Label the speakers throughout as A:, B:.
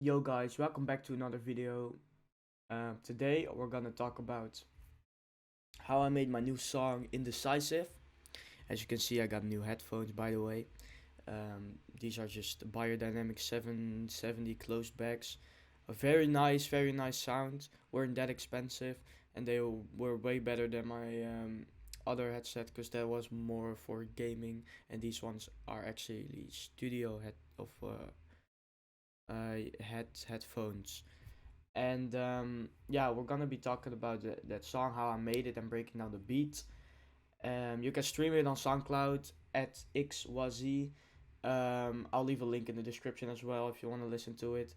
A: Yo guys, welcome back to another video. Today we're gonna talk about how I made my new song Indecisive. As you can see, I got new headphones, by the way. These are just Biodynamic 770 closed backs. A very nice sound. Weren't that expensive, and they were way better than my other headset because that was more for gaming, and these ones are actually studio headphones. And yeah, we're gonna be talking about that song, how I made it, and breaking down the beat. You can stream it on SoundCloud at XYZ. I'll leave a link in the description as well if you want to listen to it.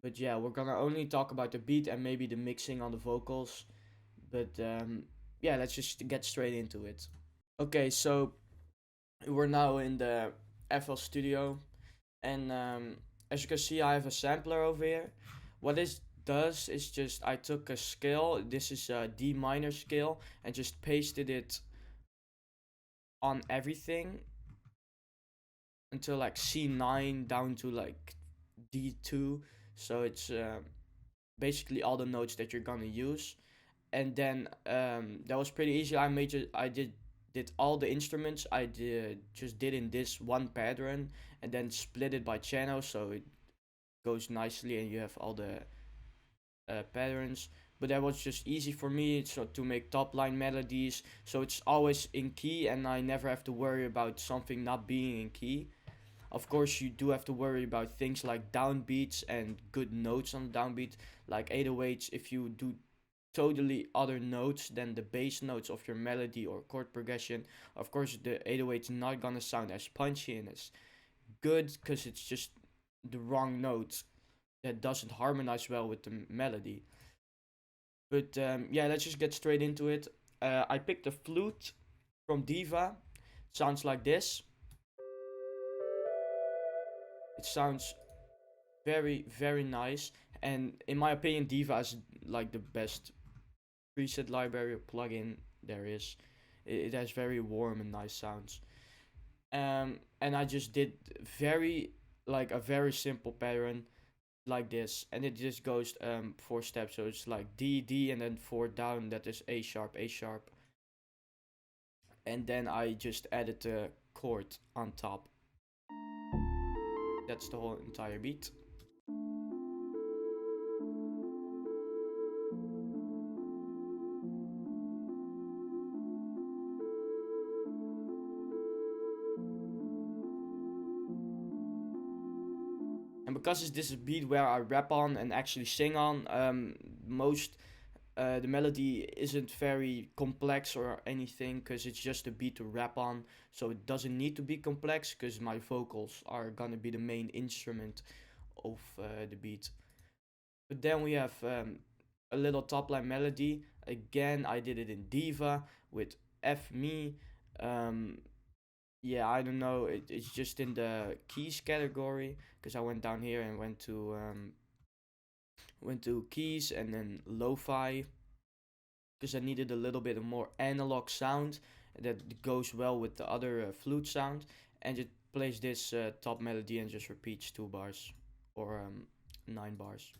A: But yeah, we're gonna only talk about the beat and maybe the mixing on the vocals. But yeah, let's just get straight into it. Okay, so we're now in the FL Studio, and as you can see, I have a sampler over here. What this does is just I took a scale. This is a D minor scale, and just pasted it on everything until like C9 down to like D2. So it's basically all the notes that you're gonna use. And then that was pretty easy. I did all the instruments. I did in this one pattern, and then split it by channel so it goes nicely and you have all the patterns. But that was just easy for me, so to make top line melodies, so it's always in key and I never have to worry about something not being in key. Of course, you do have to worry about things like downbeats and good notes on the downbeat, like 808s. If you do totally other notes than the bass notes of your melody or chord progression, of course the 808's not gonna sound as punchy and as good because it's just the wrong note that doesn't harmonize well with the melody. But yeah, let's just get straight into it. I picked a flute from Diva. It sounds like this. It sounds very nice. And in my opinion, Diva is like the best preset library or plugin there is. It has very warm and nice sounds. And I just did a very simple pattern like this, and it just goes 4 steps. So it's like D D and then 4 down. That is A sharp, and then I just added the chord on top. That's the whole entire beat. And because this is a beat where I rap on and actually sing on, most the melody isn't very complex or anything because it's just a beat to rap on. So it doesn't need to be complex because my vocals are gonna be the main instrument of the beat. But then we have a little top line melody. Again, I did it in Diva with F me. Um, yeah, I don't know. It's just in the keys category because I went down here and went to keys and then lo-fi because I needed a little bit of more analog sound that goes well with the other flute sound, and it plays this top melody and just repeats 2 bars or 9 bars.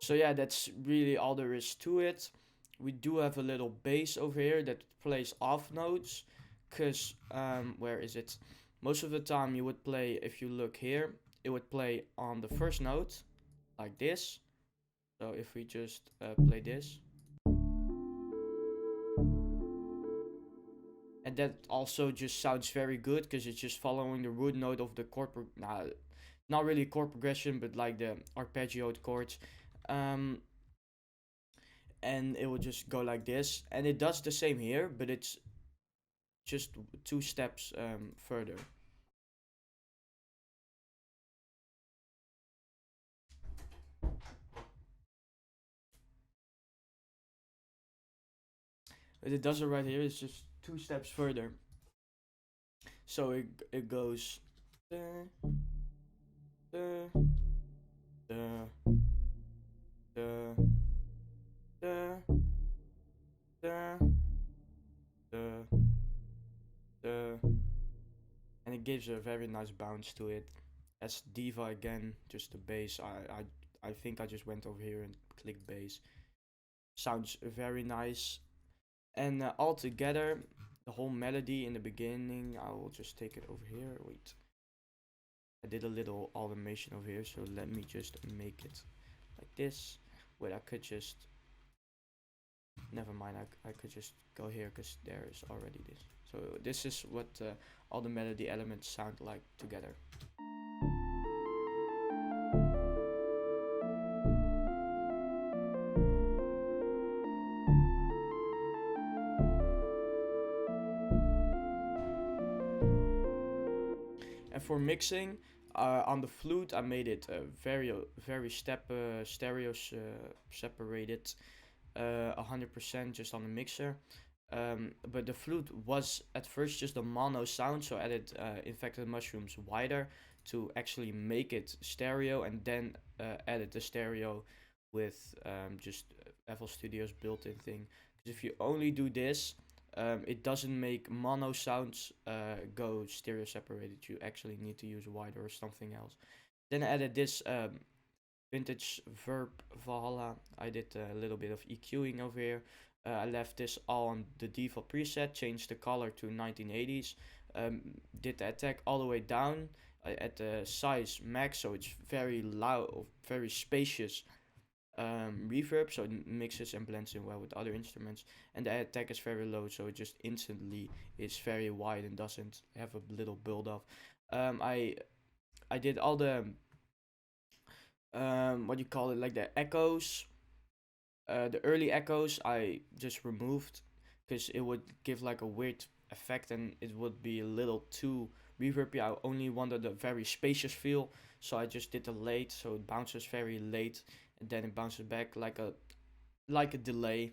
A: So yeah, that's really all there is to it. We do have a little bass over here that plays off notes, cause where is it? Most of the time you would play, if you look here, it would play on the first note, like this. So if we just play this, and that also just sounds very good because it's just following the root note of the chord. Nah, not really chord progression, but like the arpeggioed chords. Um, and it will just go like this, and it does the same here, but it's just 2 steps further. But it does it right here. It's just 2 steps further. So it goes. Da, da, da, gives a very nice bounce to it. That's Diva again, just the bass. I think I just went over here and clicked bass. Sounds very nice. And all together, the whole melody in the beginning, I will just take it over here. Wait. I did a little automation over here, so let me just make it like this. Wait, I could just, never mind, I could just go here because there is already this. So this is what all the melody elements sound like together. And for mixing, on the flute, I made it very stereo separated, 100% just on the mixer. But the flute was at first just a mono sound, so I added infected mushrooms wider to actually make it stereo, and then added the stereo with just FL Studio's built-in thing. Because if you only do this, it doesn't make mono sounds go stereo separated. You actually need to use wider or something else. Then I added this vintage verb Valhalla. I did a little bit of EQing over here. I left this all on the default preset, changed the color to 1980s, did the attack all the way down at the size max, so it's very loud, very spacious reverb, so it mixes and blends in well with other instruments. And the attack is very low, so it just instantly is very wide and doesn't have a little build up. I did all the what do you call it, like the echoes. The early echoes I just removed because it would give like a weird effect and it would be a little too reverby. I only wanted a very spacious feel, so I just did the late, so it bounces very late and then it bounces back like a delay.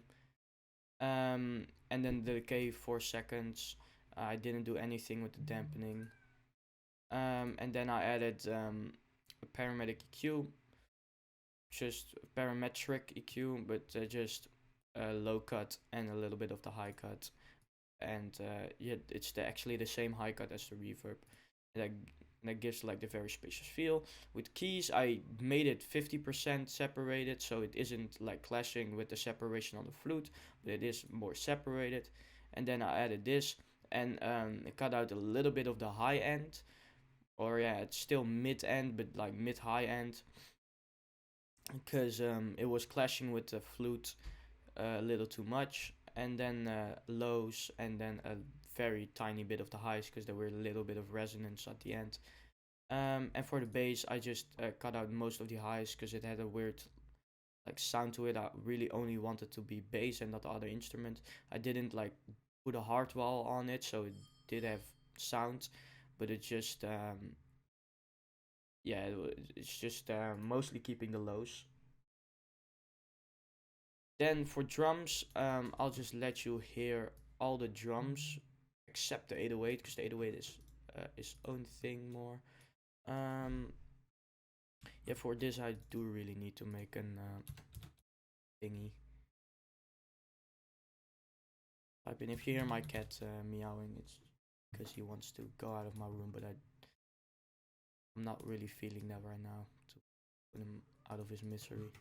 A: And then the decay 4 seconds. I didn't do anything with the dampening. And then I added a parametric EQ, just parametric EQ, but just low cut and a little bit of the high cut. And yeah, it's actually the same high cut as the reverb. And that gives like the very spacious feel. With keys, I made it 50% separated, so it isn't like clashing with the separation on the flute, but it is more separated. And then I added this and cut out a little bit of the high end, or yeah, it's still mid end, but like mid high end, because it was clashing with the flute a little too much. And then lows, and then a very tiny bit of the highs because there were a little bit of resonance at the end. And for the bass, I just cut out most of the highs because it had a weird like sound to it. I really only wanted to be bass and not other instruments. I didn't like put a hardwall on it, so it did have sound, but it just yeah, it's just mostly keeping the lows. Then for drums, I'll just let you hear all the drums except the 808 because the 808 is its own thing more. Yeah, for this I do really need to make an thingy. Type in. If you hear my cat meowing, it's because he wants to go out of my room, but I'm not really feeling that right now to put him out of his misery.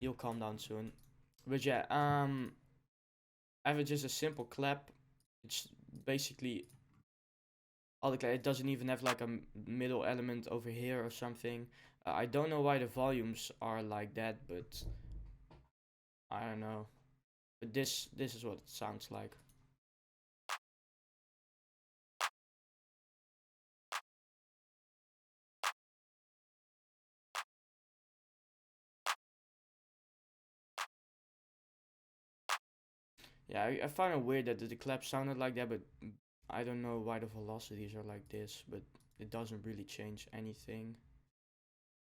A: He'll calm down soon. But yeah, I have just a simple clap. It's basically all the clap. It doesn't even have like a middle element over here or something. I don't know why the volumes are like that, but I don't know. But this is what it sounds like. Yeah, I find it weird that the clap sounded like that, but I don't know why the velocities are like this, but it doesn't really change anything.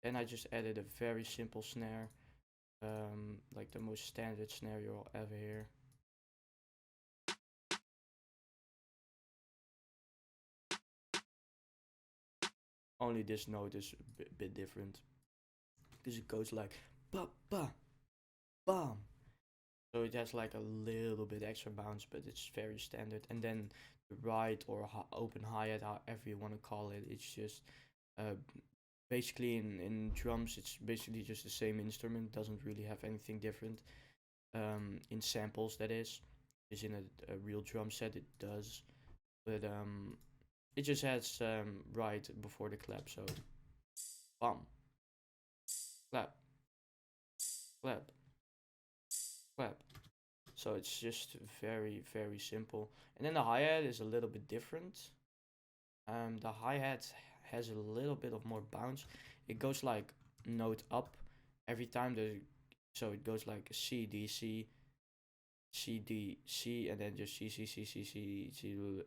A: Then I just added a very simple snare, like the most standard snare you'll ever hear. Only this note is a bit different, because it goes like ba ba bam So it has like a little bit extra bounce, but it's very standard. And then the ride or open hi-hat, however you want to call it, it's just uh, basically in drums, it's basically just the same instrument. Doesn't really have anything different. In samples, that is in a real drum set it does, but it just has right before the clap. So bam, clap, clap, clap. So it's just very simple. And then the hi-hat is a little bit different. The hi-hat has a little bit of more bounce. It goes like note up every time. So it goes like C D C C D C and then just C C C C C C.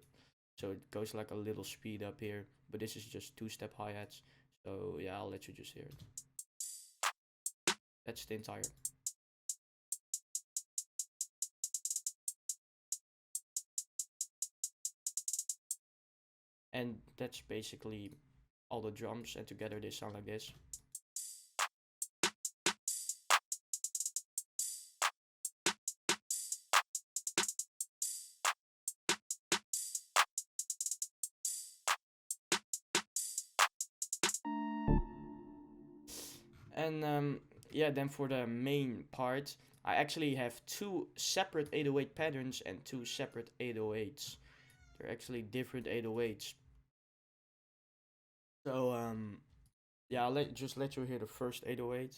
A: So it goes like a little speed up here. But this is just two-step hi-hats. So yeah, I'll let you just hear it. That's the entire. And that's basically all the drums, and together they sound like this. And yeah, then for the main part, I actually have two separate 808 patterns and two separate 808s. They're actually different 808s. So yeah, I'll just let you hear the first 808.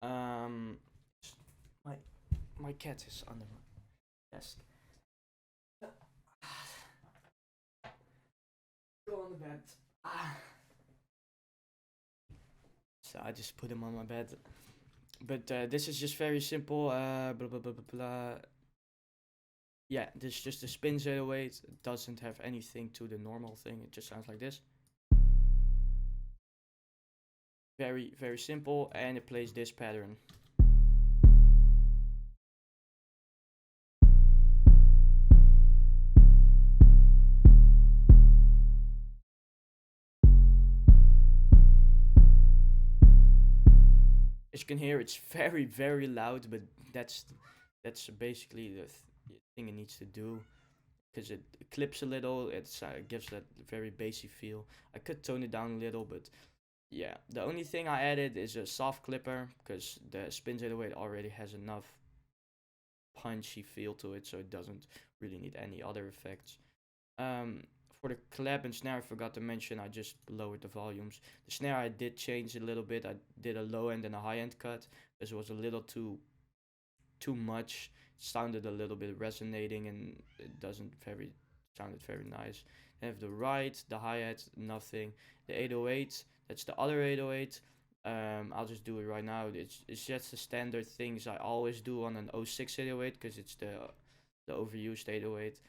A: Um, my my cat is under my desk. Go on the bed. So I just put him on my bed. But this is just very simple. Blah, blah, blah, blah, blah. Yeah, this is just a spins 808. It doesn't have anything to the normal thing. It just sounds like this. Very simple, and it plays this pattern. As you can hear, it's very loud, but that's basically the thing it needs to do, because it clips a little. It gives that very bassy feel. I could tone it down a little, but yeah. The only thing I added is a soft clipper, because the Spins 808 already has enough punchy feel to it, so it doesn't really need any other effects. For the clap and snare, I forgot to mention, I just lowered the volumes. The snare I did change a little bit. I did a low end and a high end cut, because it was a little too much. It sounded a little bit resonating, and it doesn't very sounded very nice. I have the right, the hi hat, nothing. The 808, that's the other 808. I'll just do it right now. It's just the standard things I always do on an 06 808, because it's the overused 808.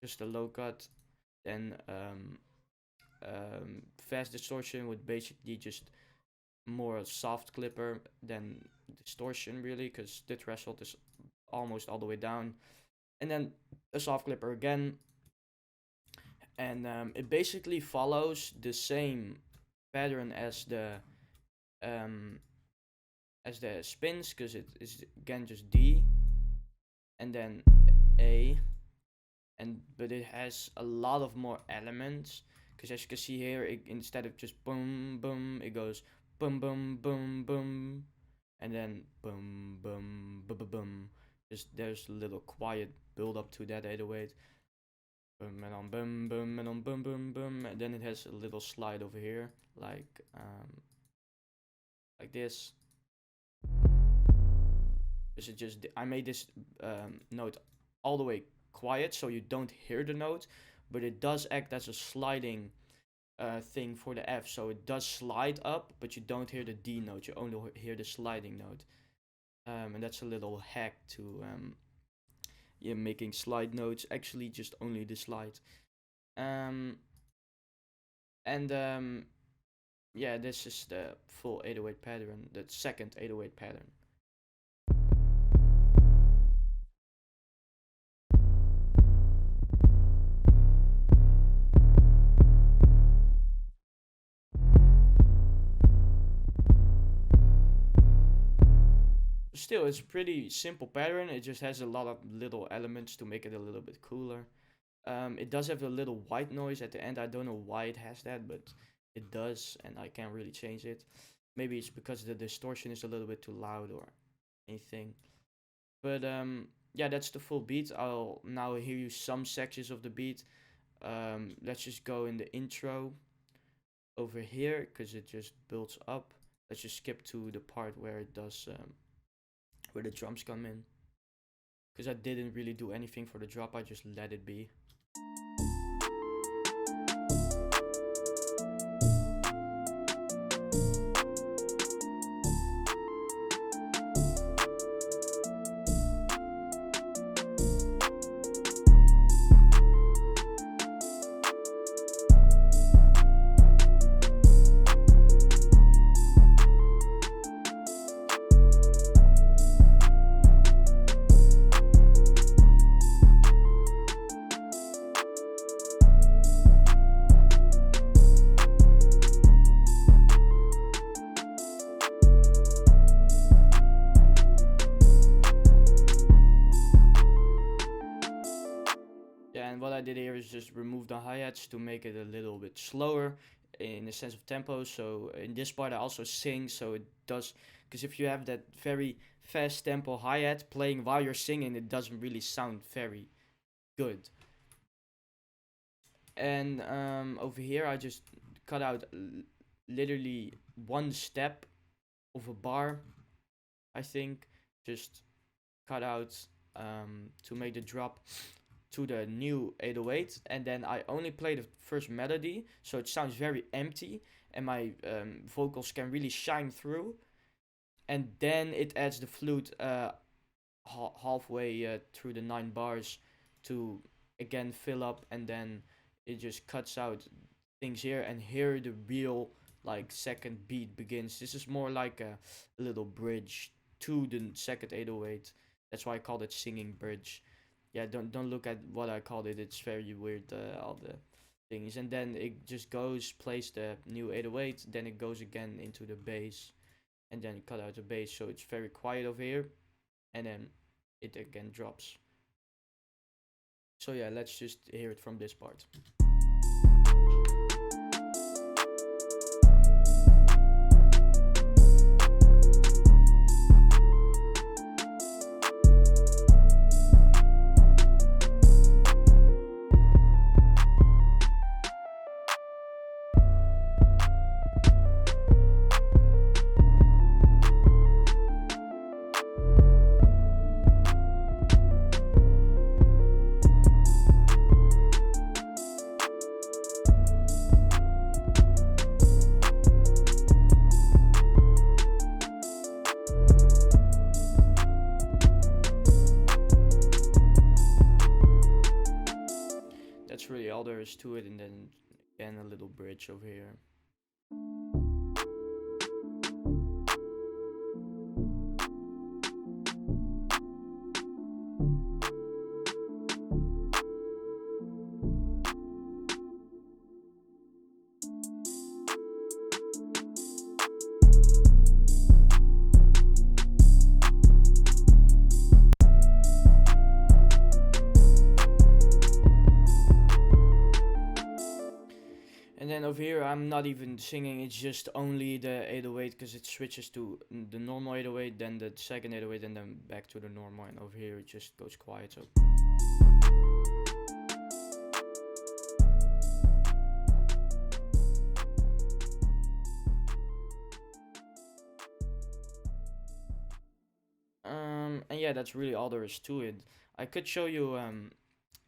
A: Just a low cut, then fast distortion would basically just more a soft clipper than distortion, really, because the threshold is almost all the way down, and then a soft clipper again, and it basically follows the same pattern um, as the spins, because it is again just D and then A, and but it has a lot of more elements, because as you can see here, instead of just boom boom, it goes boom boom boom boom, and then boom boom boom boom boom. Just there's a little quiet build up to that 808. Boom and on boom boom and on boom boom boom, and then it has a little slide over here, like this. Because it just I made this note all the way quiet, so you don't hear the note, but it does act as a sliding thing for the F. So it does slide up, but you don't hear the D note. You only hear the sliding note. And that's a little hack to yeah, making slide notes actually just only the slide. And yeah, this is the full 808 pattern, the second 808 pattern. still, it's a pretty simple pattern. It just has a lot of little elements to make it a little bit cooler. It does have a little white noise at the end. I don't know why it has that, but it does, and I can't really change it. Maybe it's because the distortion is a little bit too loud or anything. But yeah, that's the full beat. I'll now hear you some sections of the beat. Let's just go in the intro over here because it just builds up. Let's just skip to the part where it does where the drums come in, because I didn't really do anything for the drop. I just let it be. And what I did here is just remove the hi-hats to make it a little bit slower in the sense of tempo. So in this part I also sing, so it does, because if you have that very fast tempo hi-hat playing while you're singing, it doesn't really sound very good. And over here I just cut out literally one step of a bar, I think, just cut out to make the drop to the new 808, and then I only play the first melody, so it sounds very empty and my vocals can really shine through, and then it adds the flute halfway through the 9 bars to again fill up, and then it just cuts out things here, and here the real like second beat begins. This is more like a little bridge to the second 808. That's why I called it singing bridge. Yeah, don't look at what I called it. It's very weird, all the things. And then it just goes, plays the new 808, then it goes again into the bass, and then cut out the bass, so it's very quiet over here, and then it again drops. So yeah, let's just hear it from this part. That's really all there is to it, and then again a little bridge over here. And then over here I'm not even singing, it's just only the 808, because it switches to the normal 808, then the second 808, and then back to the normal, and over here it just goes quiet. So and yeah, that's really all there is to it. I could show you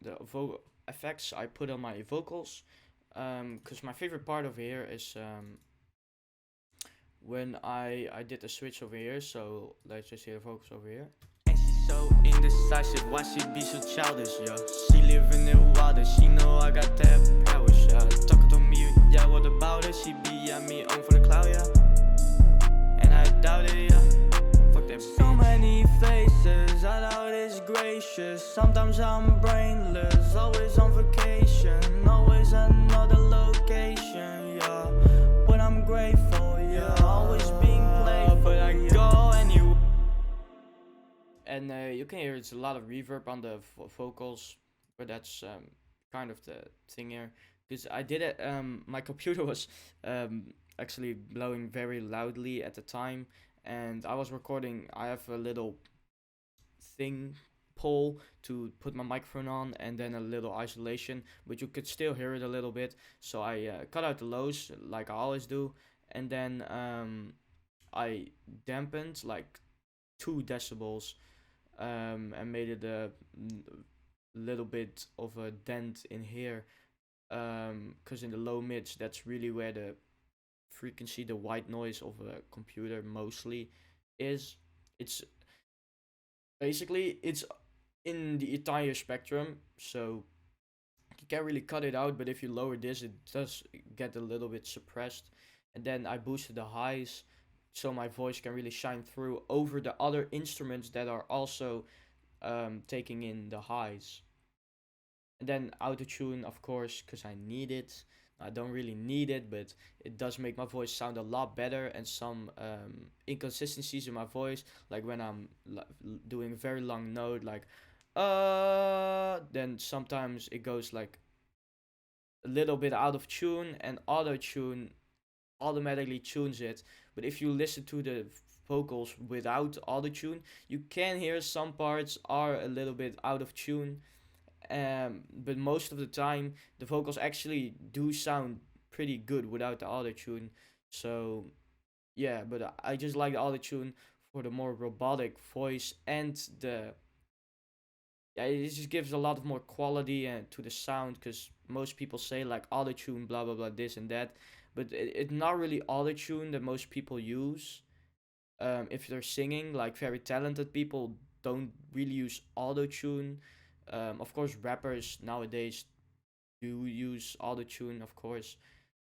A: the vocal effects I put on my vocals, because my favorite part over here is when I did the switch over here. So let's just hear the vocals over here. And she's so indecisive, why she be so childish, yeah. She living it wilder, she know I got that power, yeah. Talking to me, yeah, what about it? She be at me on for the cloud, yeah. And I doubt it, yeah. Fuck that bitch. So many faces, I doubt it's gracious. Sometimes I'm brainless, always on vacation, always another location, yeah. But I'm grateful, yeah, always being playful, but I go anywhere. And you can hear it's a lot of reverb on the vocals, but that's kind of the thing here. Because I did it, my computer was actually blowing very loudly at the time, and I was recording. I have a little thing pole to put my microphone on, and then a little isolation, but you could still hear it a little bit. So I cut out the lows like I always do, and then I dampened like 2 decibels, and made it a little bit of a dent in here, because in the low mids, that's really where the frequency, the white noise of a computer mostly is. It's basically it's in the entire spectrum, so you can't really cut it out. But if you lower this, it does get a little bit suppressed. And then I boosted the highs, so my voice can really shine through over the other instruments that are also taking in the highs. And then Autotune, of course, because I need it. I don't really need it, but it does make my voice sound a lot better. And some inconsistencies in my voice, like when I'm doing a very long note, like then sometimes it goes like a little bit out of tune, and Autotune automatically tunes it. But if you listen to the vocals without Autotune, you can hear some parts are a little bit out of tune. But most of the time, the vocals actually do sound pretty good without the Autotune. So yeah, but I just like the Autotune for the more robotic voice, and the yeah, it just gives a lot of more quality to the sound. Because most people say like Autotune, blah blah blah, this and that, but it's not really Autotune that most people use. If they're singing, like very talented people don't really use Autotune. Of course, rappers nowadays do use Autotune, of course,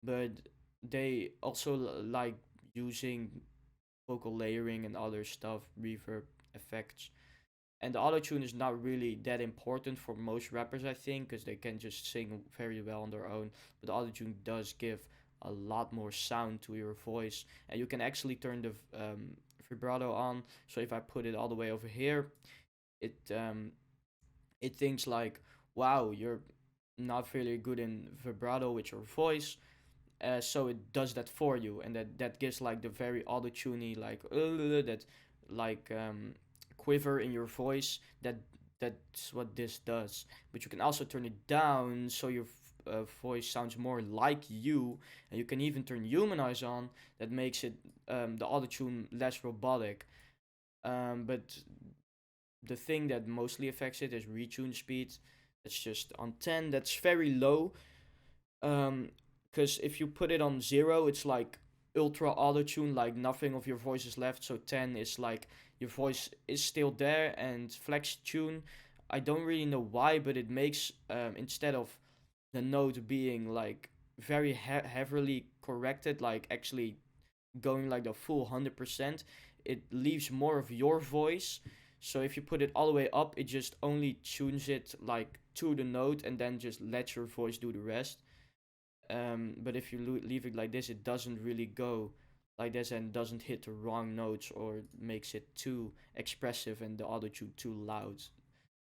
A: but they also like using vocal layering and other stuff, reverb effects. And the Autotune is not really that important for most rappers, I think, because they can just sing very well on their own. But Autotune does give a lot more sound to your voice, and you can actually turn the vibrato on. So if I put it all the way over here, it thinks like, wow, you're not very good in vibrato with your voice. So it does that for you, and that gives like the very auto-tuney, like that like quiver in your voice. That's what this does. But you can also turn it down so your voice sounds more like you, and you can even turn humanize on. That makes it the auto-tune less robotic. But the thing that mostly affects it is retune speed. It's just on 10. That's very low. Because if you put it on 0, it's like ultra auto tune, like nothing of your voice is left. So 10 is like your voice is still there. And flex tune, I don't really know why, but it makes instead of the note being like very heavily corrected, like actually going like the full 100%, it leaves more of your voice. So if you put it all the way up, it just only tunes it like to the note, and then just lets your voice do the rest. But if you leave it like this, it doesn't really go like this and doesn't hit the wrong notes or makes it too expressive and the auto-tune too loud.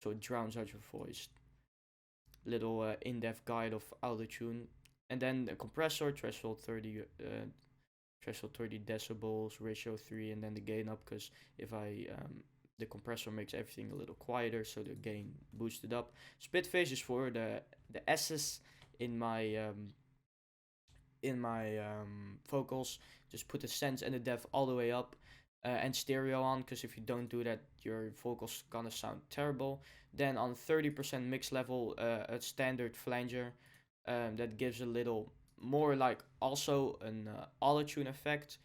A: So it drowns out your voice. Little in-depth guide of auto-tune. And then the compressor, threshold 30 decibels, ratio 3, and then the gain up, because if the compressor makes everything a little quieter, so the gain boosted up. Split phase is for the S's in my vocals. Just put the sense and the depth all the way up, and stereo on, because if you don't do that, your vocals gonna sound terrible. Then on 30% mix level, a standard flanger, that gives a little more like also an auto-tune effect,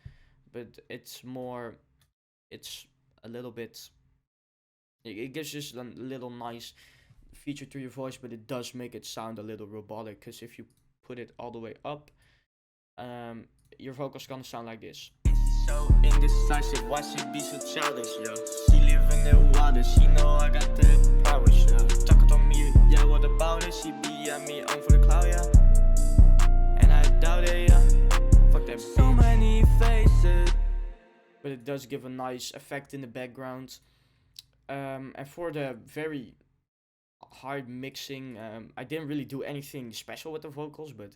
A: but it's a little bit, it gives just a little nice feature to your voice, but it does make it sound a little robotic, because if you put it all the way up, your vocals gonna sound like this. So indecisive, why she be so childish, yo? She live in the water, she know I got the power, yo. Talk on me, yeah, what about it? She be at me on for the cloud, yeah. And I doubt it, yeah. Fuck that bitch. So many faces. But it does give a nice effect in the background. And for the very hard mixing, I didn't really do anything special with the vocals, but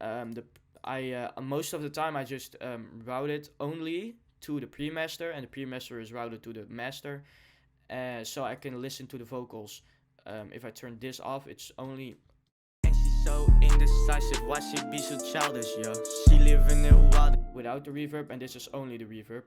A: the I most of the time I just route it only to the pre-master, and the pre-master is routed to the master, so I can listen to the vocals. If I turn this off, it's only. And she's so indecisive, why she be so childish, yo? She living it wild without the reverb, and this is only the reverb.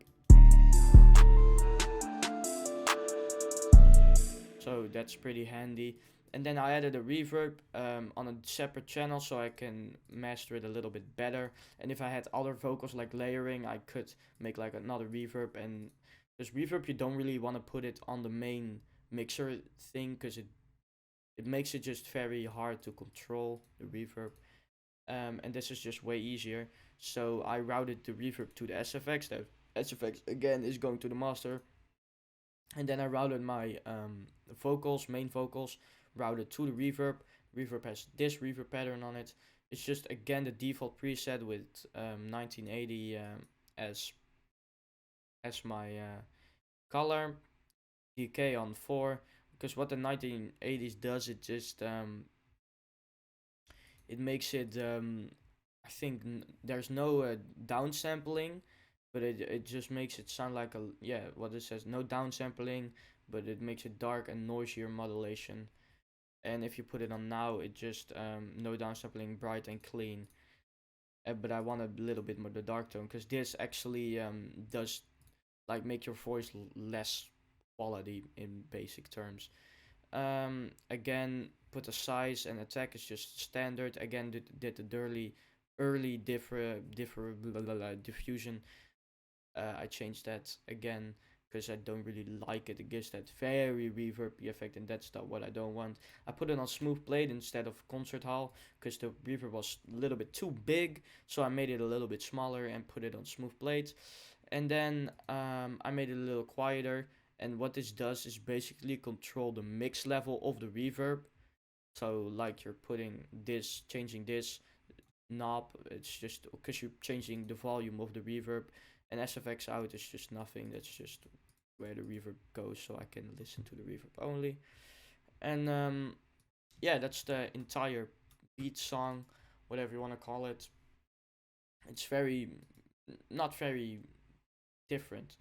A: So that's pretty handy. And then I added a reverb on a separate channel so I can master it a little bit better. And if I had other vocals like layering, I could make like another reverb. And this reverb, you don't really want to put it on the main mixer thing, because it makes it just very hard to control the reverb. And this is just way easier. So I routed the reverb to the SFX. The SFX again is going to the master. And then I routed my vocals, main vocals, routed to the reverb. Reverb has this reverb pattern on it. It's just again the default preset with 1980 as my color. Decay on 4, because what the 1980s does, it just it makes it I think there's no downsampling, but it just makes it sound like a, yeah, what it says, no downsampling, but it makes it dark and noisier modulation. And if you put it on now, it just no downsampling, bright and clean. But I want a little bit more the dark tone, because this actually does like make your voice less quality in basic terms. Again, put the size and attack is just standard. Again, did the early diffusion. I changed that again because I don't really like it. It gives that very reverb effect, and that's not what I don't want. I put it on smooth plate instead of concert hall because the reverb was a little bit too big, so I made it a little bit smaller and put it on smooth plate. And then I made it a little quieter, and what this does is basically control the mix level of the reverb. So like you're putting this, changing this knob, it's just because you're changing the volume of the reverb. And SFX out is just nothing, that's just where the reverb goes, so I can listen to the reverb only. And yeah, that's the entire beat song, whatever you want to call it. It's not very different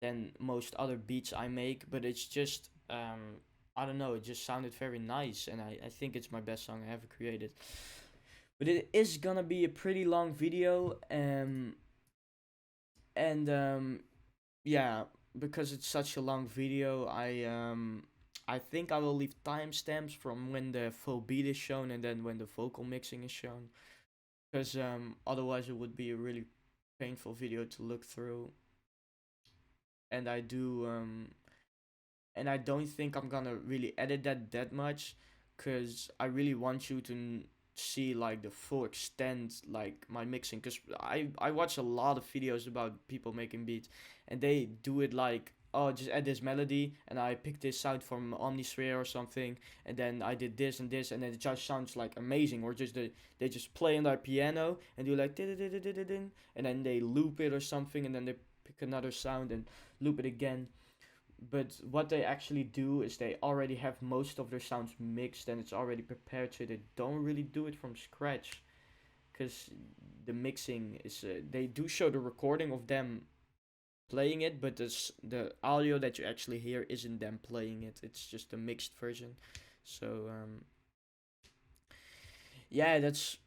A: than most other beats I make, but it's just I don't know, it just sounded very nice, and I think it's my best song I ever created. But it is gonna be a pretty long video, and yeah, because it's such a long video, I think I will leave timestamps from when the full beat is shown and then when the vocal mixing is shown, because otherwise it would be a really painful video to look through. And I don't think I'm gonna really edit that much, because I really want you to see like the full extent, like my mixing, because I watch a lot of videos about people making beats, and they do it like, oh, just add this melody and I picked this sound from Omnisphere or something, and then I did this and this, and then it just sounds like amazing. Or just they just play on their piano and do like and then they loop it or something, and then they pick another sound and loop it again. But what they actually do is they already have most of their sounds mixed and it's already prepared, so they don't really do it from scratch, because the mixing is they do show the recording of them playing it, but the audio that you actually hear isn't them playing it, it's just a mixed version. So yeah, that's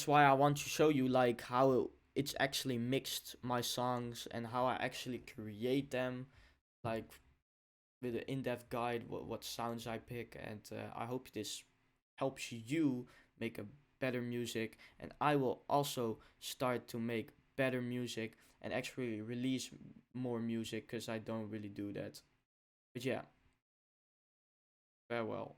A: why I want to show you like how it's actually mixed, my songs, and how I actually create them, like with an in-depth guide what sounds I pick. And I hope this helps you make a better music, and I will also start to make better music and actually release more music, because I don't really do that. But yeah, farewell.